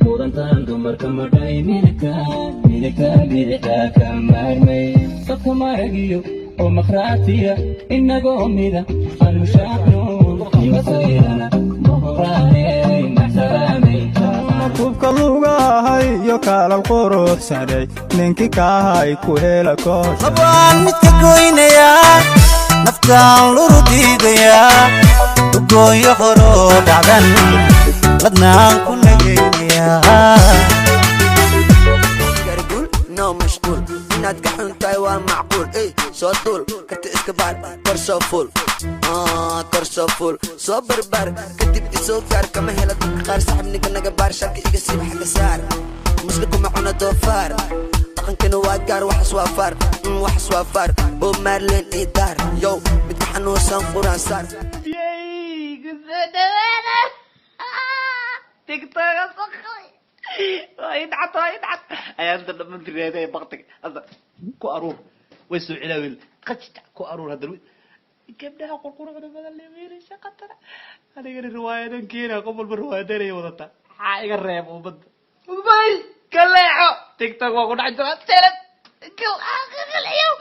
mudantaan dumarka madhay midika ka maarmay dadka maragiyo oo maqraatiya inagoo mida alushaacno imasayrana mohoraaney maxsalaamay kubka lugahay iyo kaalal quruxsanay ninkii kaahay ku hela koos labaan midka goynayaa naftaan luru diidayaa ugooyo horoo dhacdan ladnaan ku nagaynayaa gargul noo mashquul inaad ka xuntahay waa macquul soo duul karta iska baar korsoo fuul soo barbaar kadib isoo gaar kama hela dadka qaar saxibniga naga baar sharka iga siiba xagga saar muslikuma cuna doofaar dhaqankana waa gaar waxas waa faar oo maarleen ii daar yow midka xanuunsan quraan saar TikTok صخري يدعط أيام لما تري هذا بقتك هذا كو أرور ويسوع علاوي قشت كو أرور هذا كيف ده قرقرة كده بدل اللي ميري شقتنا أنا قال الرواية ده كينا قبل بالرواية ده ليه وضعتها حاجة الراب وبد باي كلاحو TikTok وأقول عندنا سلام كل آخر اليوم